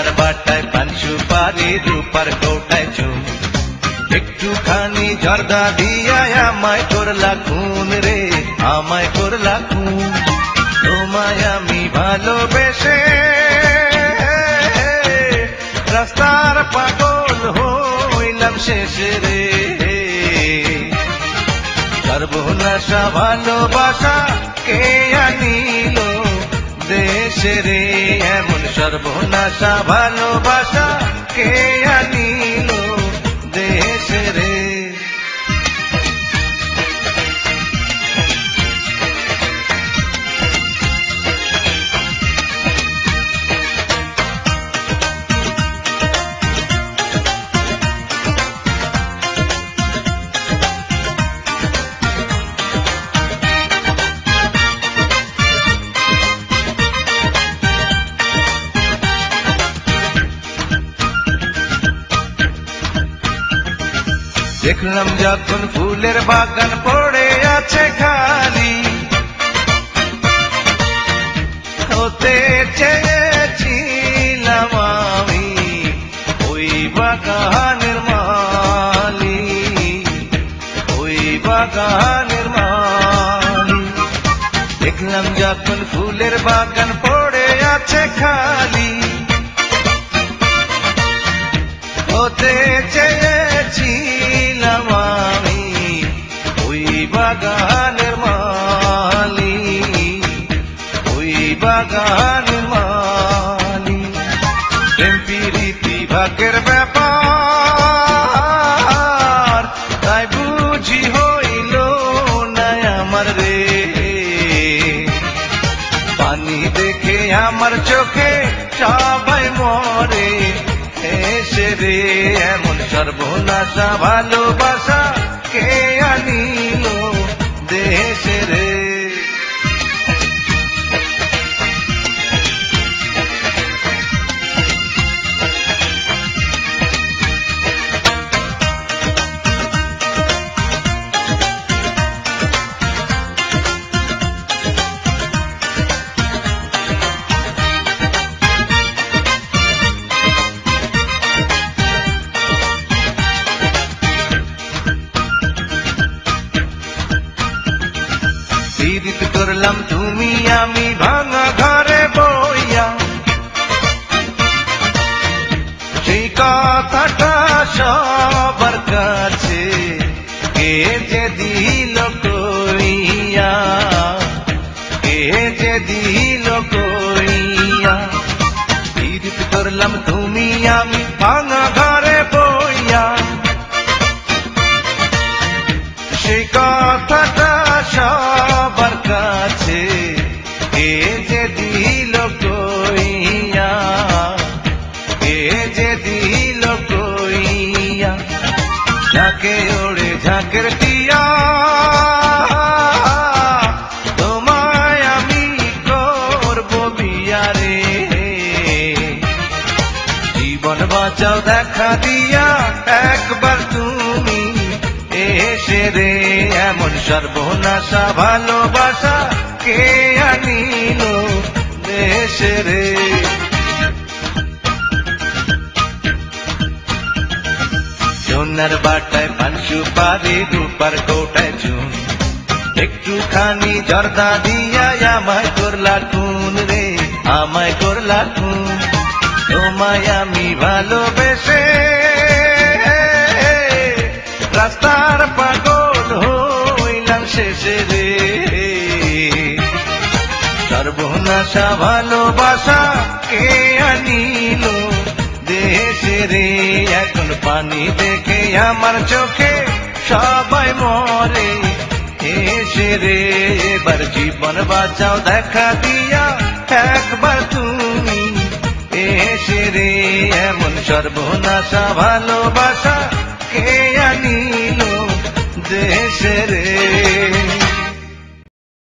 সোনার বাটায় পান সুপারি রূপার কৌটায় চুন একটুখানি জর্দা দিয়া আমায় করলা খুন রে আমায় করলা খুন তোমায় আমি ভালোবেসে রাস্তার পাগল হইলাম শেষে রে সর্বনাশা ভালোবাসা কে আনিল দেশে রে এমন সর্বনাশা ভালোবাসা কে আনিল দেশে রে দেখলাম যখন ফুলের বাগান পড়ে আছে খালি হতে চেয়েছিলাম আমি ওই বাগানের মালি ওই বাগানের মালি দেখলাম যখন ফুলের বাগান পড়ে আছে খালি হতে চেয়েছিলাম আমি ওই বাগানের মালি ওই বাগানের মালি প্রেম প্রীতি ভাগ্যের ব্যাপার তাই বুঝি হইল না আমার রে পানি দেখে আমার চোখে সবাই মরে এসে রে এমন সর্বনাশা ভালোবাসা কে আনিল দেশে রে পীড়িত করলাম তুমি আমি ভাঙা ঘরে বইয়া সেই কথাটা সবার কাছে কে যে দিল কইয়া কে যে দিল কইয়া পীড়িত করলাম তুমি আমি ভাঙা ঘরে বইয়া সেই কথাটা সবার কাছে কে যে দিল কইয়া কে যে দিল কইয়া ঝাঁকে ওড়ে ঝাঁকের টিয়া তোমায় আমি করব বিয়া রে জীবন বাঁচাও দেখা দিয়া একবার তুমি এসে রে এমন সর্বনাশা ভালোবাসা কে আনিল দেশে রে সোনার বাটায় পান সুপারি রূপার কৌটায় চুন একটুখানি জর্দা দিয়া আমায় করলা খুন রে আমায় করলা খুন তোমায় আমি ভালোবেসে রাস্তার পাগল হইলাম শেষে রে সর্বনাশা ভালোবাসা কে আনিল দেশে রে এখন পানি দেখে আমার চোখে সবাই মরে এসে রে এবার জীবন বাঁচাও দেখা দিয়া একবার তুমি এসে রে এমন সর্বনাশা ভালোবাসা কে আনিল দেশে রে।